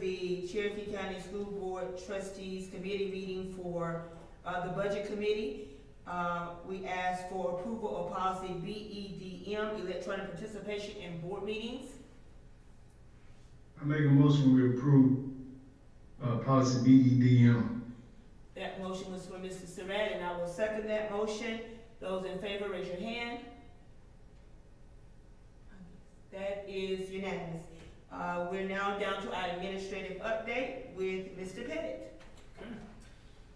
the Cherokee County School Board Trustees Committee meeting for the Budget Committee. We ask for approval of policy BEDM, electronic participation in board meetings. I make a motion we approve policy BEDM. That motion was for Mr. Surratt, and I will second that motion. Those in favor, raise your hand. That is unanimous. We're now down to our administrative update with Mr. Pettit. Okay.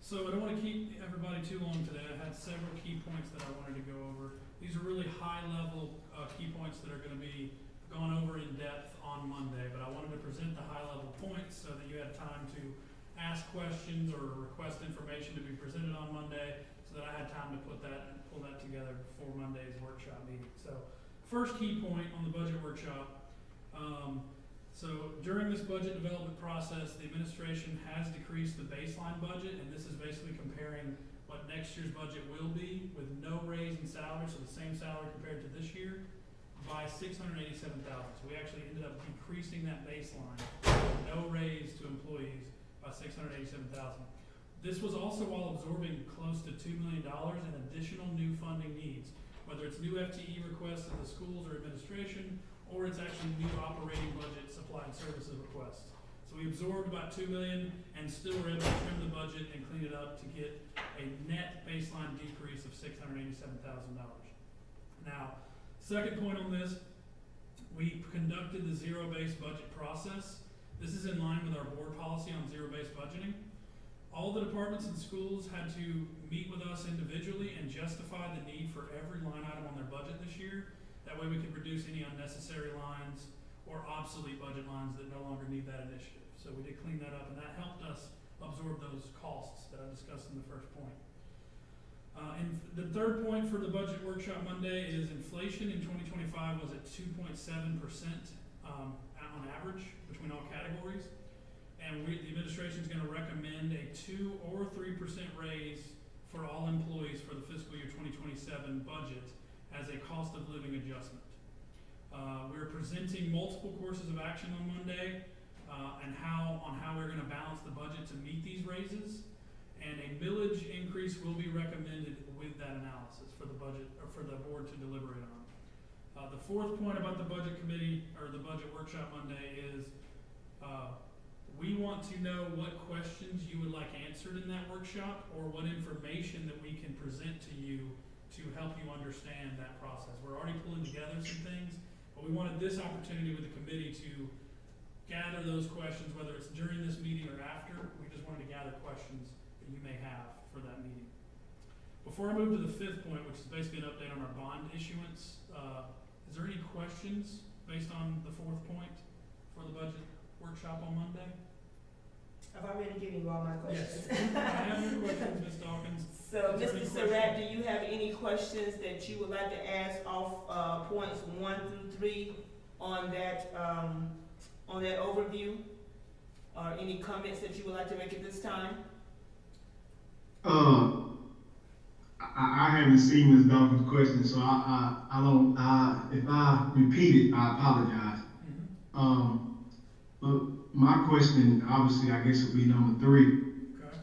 So I don't want to keep everybody too long today. I had several key points that I wanted to go over. These are really high-level key points that are going to be gone over in depth on Monday, but I wanted to present the high-level points so that you had time to ask questions or request information to be presented on Monday, so that I had time to pull that together before Monday's workshop meeting. So first key point on the budget workshop. So during this budget development process, the administration has decreased the baseline budget, and this is basically comparing what next year's budget will be with no raise in salary, so the same salary compared to this year, by $687,000. So we actually ended up decreasing that baseline with no raise to employees by $687,000. This was also while absorbing close to $2 million in additional new funding needs, whether it's new FTE requests of the schools or administration, or it's actually new operating budget supply and services requests. So we absorbed about $2 million and still were able to trim the budget and clean it up to get a net baseline decrease of $687,000. Now, second point on this, we conducted the zero-based budget process. This is in line with our board policy on zero-based budgeting. All the departments and schools had to meet with us individually and justify the need for every line item on their budget this year. That way we could reduce any unnecessary lines or obsolete budget lines that no longer need that initiative. So we did clean that up, and that helped us absorb those costs that I discussed in the first point. And the third point for the budget workshop Monday is inflation in 2025 was at 2.7% on average between all categories. And the administration is going to recommend a 2 or 3% raise for all employees for the fiscal year 2027 budget as a cost of living adjustment. We're presenting multiple courses of action on Monday and how we're going to balance the budget to meet these raises. And a millage increase will be recommended with that analysis for the budget or for the board to deliberate on. The fourth point about the budget committee or the budget workshop Monday is we want to know what questions you would like answered in that workshop or what information that we can present to you to help you understand that process. We're already pulling together some things, but we wanted this opportunity with the committee to gather those questions, whether it's during this meeting or after. We just wanted to gather questions that you may have for that meeting. Before I move to the fifth point, which is basically an update on our bond issuance, is there any questions based on the fourth point for the budget workshop on Monday? I've already given you all my questions. Yes. I have your questions, Ms. Dawkins. So, Mr. Surratt, do you have any questions that you would like to ask off points 1 through 3 on that overview? Or any comments that you would like to make at this time? I haven't seen Ms. Dawkins' question, so I don't. If I repeat it, I apologize. Mm-hmm. But my question, obviously, I guess would be number 3. Okay.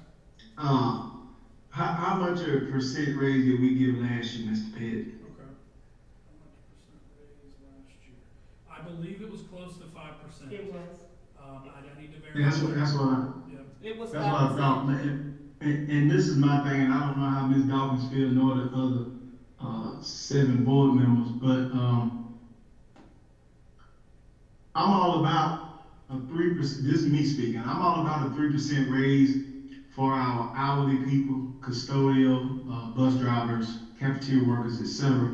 How much of a percent raise did we give last year, Mr. Pettit? Okay. How much percent raise last year? I believe it was close to 5%. It was. I need to verify. Yeah, that's what It was. That's what I thought, man. And this is my thing, and I don't know how Ms. Dawkins feels, nor the other 7 board members, but I'm all about a 3%. This is me speaking. I'm all about a 3% raise for our hourly people, custodial, bus drivers, cafeteria workers, etc.,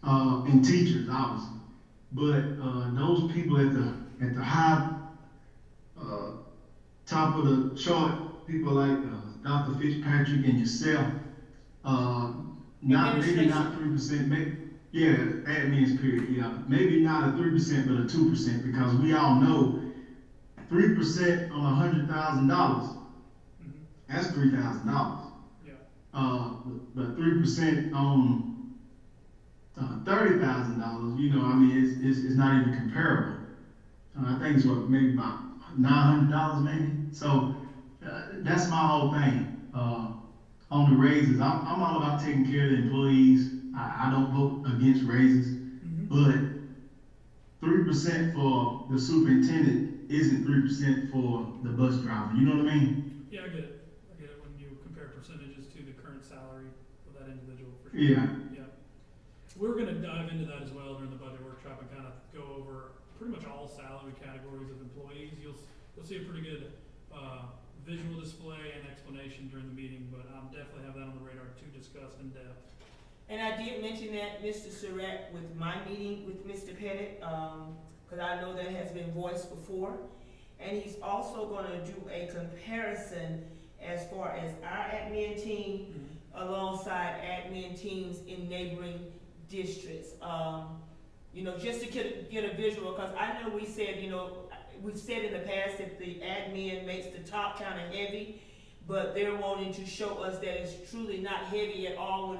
and teachers, obviously. But those people at the high top of the chart, people like Dr. Fitzpatrick and yourself, maybe not 3%, yeah, admins period, yeah, maybe not a 3%, but a 2%, because we all know 3% on $100,000. That's $3,000. Yeah. But 3% on $30,000, you know, I mean, it's not even comparable. I think it's what maybe about $900 maybe. So that's my whole thing. On the raises, I'm all about taking care of the employees. I don't vote against raises, but 3% for the superintendent isn't 3% for the bus driver. You know what I mean? Yeah, I get it. I get it when you compare percentages to the current salary of that individual for sure. Yeah. Yeah. We're gonna dive into that as well during the budget workshop and kind of go over pretty much all salary categories of employees. You'll see a pretty good visual display and explanation during the meeting, but I'll definitely have that on the radar to discuss in depth. And I did mention that, Mr. Surratt, with my meeting with Mr. Pettit, because I know that has been voiced before. And he's also gonna do a comparison as far as our admin team alongside admin teams in neighboring districts. You know, just to get a visual, because I know we said, you know, we've said in the past that the admin makes the top kind of heavy, but they're wanting to show us that it's truly not heavy at all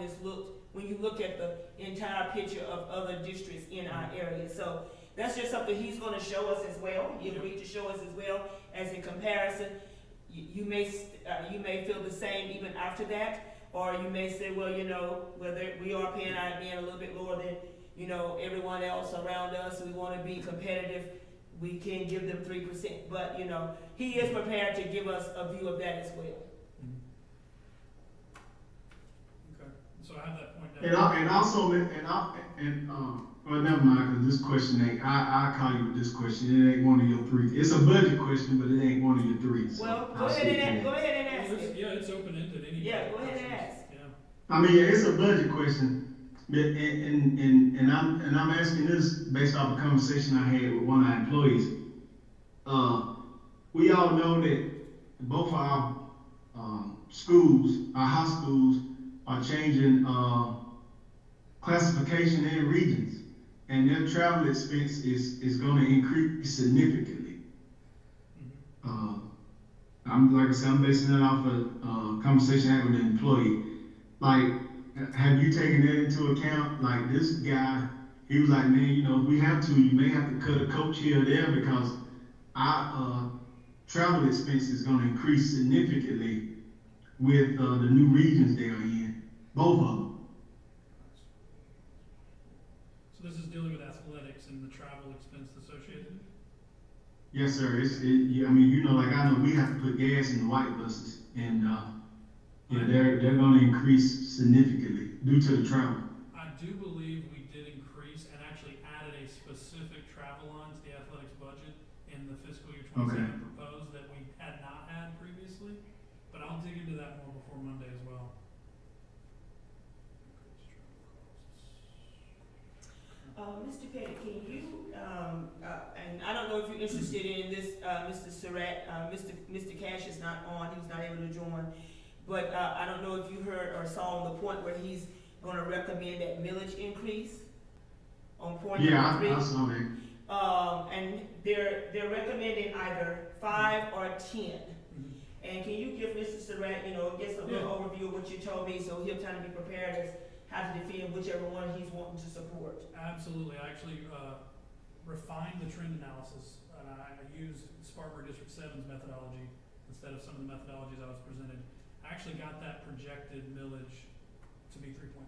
when you look at the entire picture of other districts in our area. So that's just something he's going to show us as well. He agreed to show us as well as a comparison. You may feel the same even after that, or you may say, well, you know, whether we are paying our admin a little bit lower than, you know, everyone else around us, we want to be competitive. We can give them 3%, but you know, he is prepared to give us a view of that as well. Okay, so I have that point down. Well, never mind, because this question ain't, I call you with this question, it ain't one of your three. It's a budget question, but it ain't one of your three. So Well, go ahead and ask it. Yeah, it's open-ended. Yeah, go ahead and ask. Yeah. I mean, it's a budget question, and I'm asking this based off a conversation I had with one of our employees. We all know that both of our schools, our high schools, are changing classification and regions, and their travel expense is going to increase significantly. Like I said, I'm basing that off a conversation I had with an employee. Like, have you taken that into account? Like, this guy, he was like, man, you know, if we have to, you may have to cut a coach here or there because our travel expense is going to increase significantly with the new regions they are in, both of them. So this is dealing with athletics and the travel expense associated? Yes, sir. I mean, you know, like I know we have to put gas in the white buses, and yeah, they're going to increase significantly due to the travel. I do believe we did increase and actually added a specific travel line to the athletics budget in the fiscal year 27 proposed that we had not had previously, but I'll dig into that more before Monday as well. Mr. Pettit, can you, and I don't know if you're interested in this, Mr. Surratt, Mr. Cash is not on, he was not able to join, but I don't know if you heard or saw on the point where he's going to recommend that millage increase on point number 3. Yeah, I saw that. And they're recommending either 5 or 10. And can you give Mr. Surratt, you know, just a little overview of what you told me, so he'll kind of be prepared as how to defend whichever one he's wanting to support? Absolutely. I actually refined the trend analysis, and I used Spartanburg District 7's methodology instead of some of the methodologies I was presented. I actually got that projected millage to be 3.3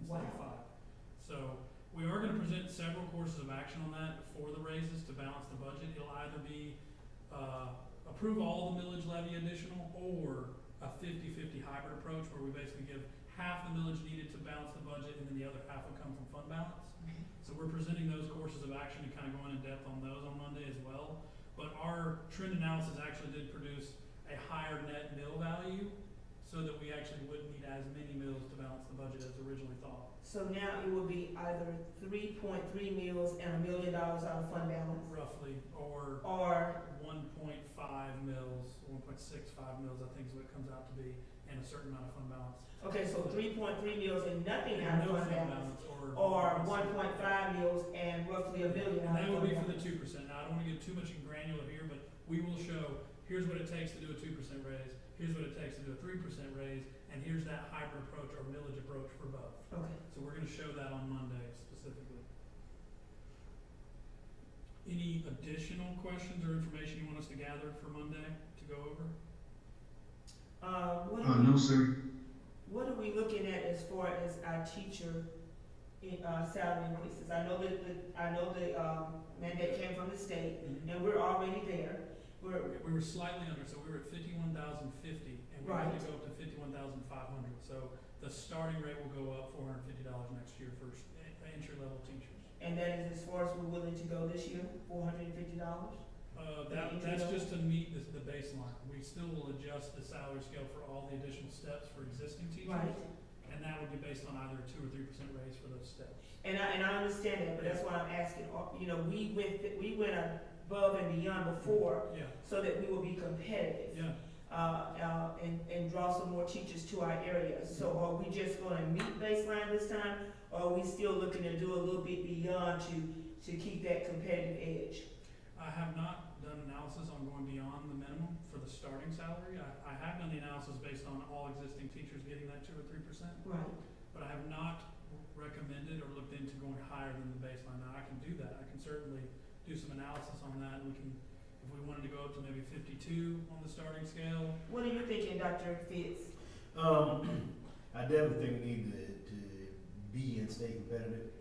instead of 5. So we are going to present several courses of action on that for the raises to balance the budget. It'll either be approve all the millage levy additional, or a 50-50 hybrid approach where we basically give half the millage needed to balance the budget, and then the other half will come from fund balance. So we're presenting those courses of action and kind of going in depth on those on Monday as well. But our trend analysis actually did produce a higher net mill value, so that we actually wouldn't need as many mills to balance the budget as originally thought. So now it will be either 3.3 mills and $1 million out of fund balance, Roughly, or 1.5 mills, 1.65 mills, I think is what it comes out to be, and a certain amount of fund balance. Okay, so 3.3 mills and nothing And out of no fund fund balance, balance, or 1.5 mills and roughly $1 million and out that of would be fund for the balance. 2%. Now, I don't want to get too much granular here, but we will show, here's what it takes to do a 2% raise, here's what it takes to do a 3% raise, and here's that hybrid approach or millage approach for both. Okay. So we're going to show that on Monday specifically. Any additional questions or information you want us to gather for Monday to go over? No, sir. What are we looking at as far as our teacher salary increases? I know that the mandate came from the state, and we're already there. We were slightly under, so we were at 51,050, and we're going to go up to 51,500. So the starting rate will go up $450 next year for entry-level teachers. And that is as far as we're willing to go this year, $450? That's just to meet the baseline. We still will adjust the salary scale for all the additional steps for existing teachers. Right. And that would be based on either a 2 or 3% raise for those steps. And I understand that, but that's why I'm asking. You know, we went above and beyond before, so that we will be competitive. And draw some more teachers to our areas. So are we just going to meet baseline this time, or are we still looking to do a little bit beyond to keep that competitive edge? I have not done analysis on going beyond the minimum for the starting salary. I have done the analysis based on all existing teachers getting that 2 or 3%. Right. But I have not recommended or looked into going higher than the baseline. Now I can do that. I can certainly do some analysis on that, and we can, if we wanted to go up to maybe 52 on the starting scale. What are you thinking, Dr. Fitz? I definitely think we need to be and stay competitive.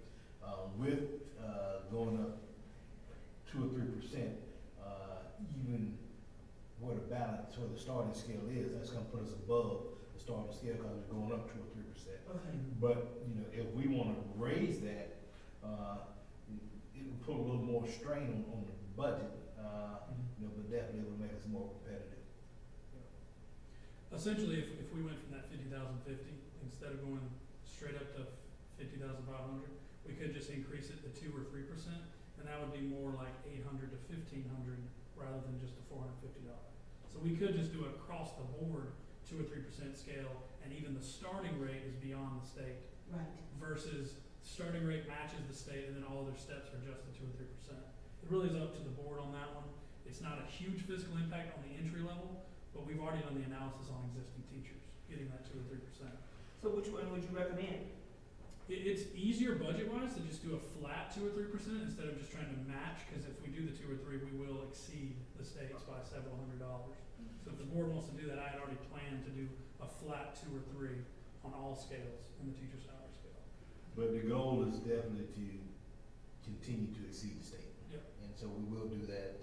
With going up 2 or 3%, even where the balance, where the starting scale is, that's going to put us above the starting scale because we're going up 2 or 3%. Okay. But you know, if we want to raise that, it will put a little more strain on the budget. You know, but definitely it will make us more competitive. Essentially, if we went from that 50,050 instead of going straight up to 50,500, we could just increase it to 2 or 3%, and that would be more like 800 to 1,500 rather than just a $450. So we could just do it across the board 2 or 3% scale, and even the starting rate is beyond the state. Right. Versus starting rate matches the state, and then all other steps are adjusted 2 or 3%. It really is up to the board on that one. It's not a huge fiscal impact on the entry level, but we've already done the analysis on existing teachers, getting that 2 or 3%. So which one would you recommend? It's easier budget-wise to just do a flat 2 or 3% instead of just trying to match, because if we do the 2 or 3, we will exceed the states by several $100s. So if the board wants to do that, I had already planned to do a flat 2 or 3 on all scales in the teacher salary scale. But the goal is definitely to continue to exceed the state. Yep. And so we will do that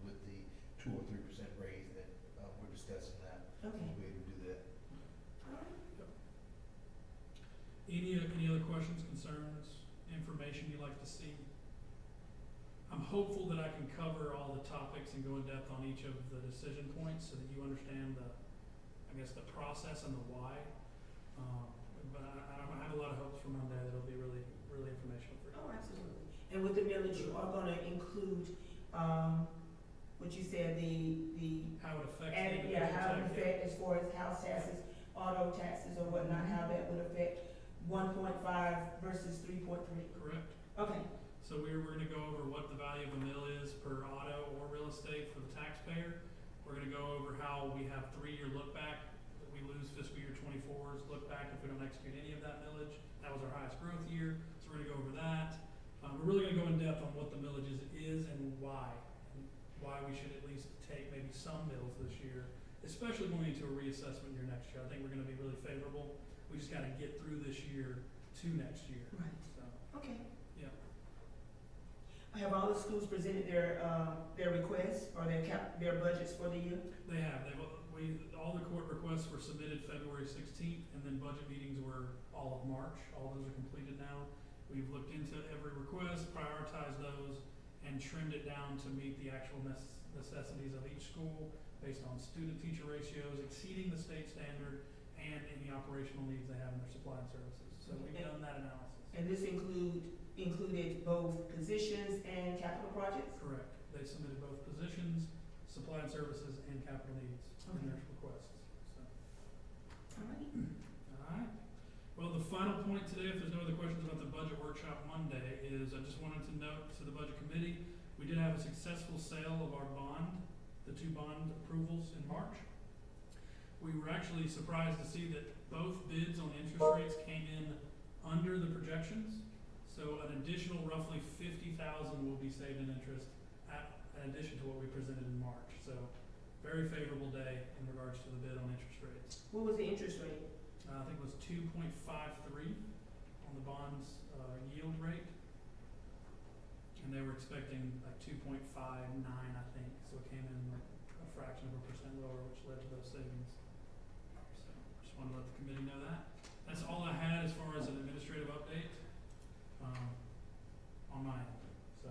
with the 2 or 3% raise that we're discussing now. Okay. We'll be able to do that. Any other questions, concerns, information you'd like to see? I'm hopeful that I can cover all the topics and go in depth on each of the decision points so that you understand the process and the why. But I have a lot of hopes for Monday that it'll be really, really informational for you. Oh, absolutely. And with the millage, you are going to include what you said, the how it affects how it affect as far as house taxes, auto taxes, or whatnot, how that would affect 1.5 versus 3.3. Correct. Okay. So we're going to go over what the value of a mill is per auto or real estate for the taxpayer. We're going to go over how we have 3-year look back. That we lose fiscal year 24's look back if we don't execute any of that millage. That was our highest growth year, so we're going to go over that. We're really going to go in depth on what the millage is and why we should at least take maybe some mills this year, especially going into a reassessment year next year. I think we're going to be really favorable. We just got to get through this year to next year. Right. So, okay. Yeah. Have all the schools presented their requests or their budgets for the year? They have. All the court requests were submitted February 16th, and then budget meetings were all of March. All those are completed now. We've looked into every request, prioritized those, and trimmed it down to meet the actual necessities of each school based on student-teacher ratios exceeding the state standard and any operational needs they have in their supply and services. So we've done that analysis. And this included both positions and capital projects? Correct. They submitted both positions, supply and services, and capital needs in their requests. So. All right. All right. Well, the final point today, if there's no other questions about the budget workshop Monday, is I just wanted to note to the budget committee, we did have a successful sale of our bond, the 2 bond approvals in March. We were actually surprised to see that both bids on interest rates came in under the projections. So an additional roughly $50,000 will be saved in interest in addition to what we presented in March. So very favorable day in regards to the bid on interest rates. What was the interest rate? I think it was 2.53 on the bonds yield rate. And they were expecting like 2.59, I think. So it came in like a fraction of a percent lower, which led to those savings. So just wanted to let the committee know that. That's all I had as far as an administrative update on my end. So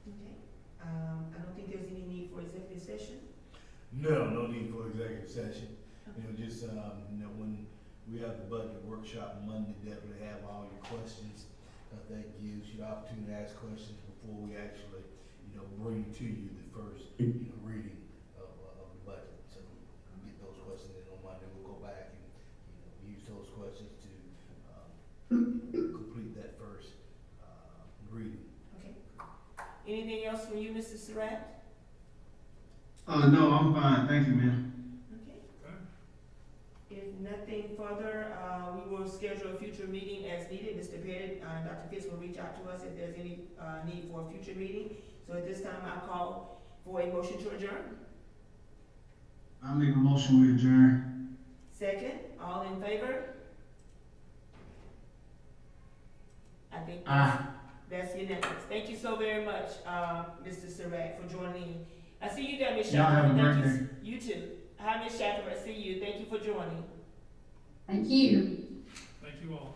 Okay. I don't think there's any need for executive session. No need for executive session. Just, when we have the budget workshop Monday, definitely have all your questions. That gives you the opportunity to ask questions before we actually, bring to you the first, reading of the budget. So we'll get those questions in on Monday. We'll go back and, use those questions to, complete that first, reading. Okay. Anything else from you, Mr. Surratt? No, I'm fine, thank you, ma'am. Okay. okay. If nothing further, we will schedule a future meeting as needed. Mr. Pettit, Dr. Fitz will reach out to us if there's any need for a future meeting. So at this time, I call for a motion to adjourn. I'll make a motion, we adjourn. Second, all in favor? I think that's unanimous. Thank you so very much, Mr. Surratt, for joining in. I see you there, Ms. Y'all have a Shackelford. great Thank day. you. You too. Hi, Ms. Shackelford. I see you. Thank you for joining. Thank you. Thank you all.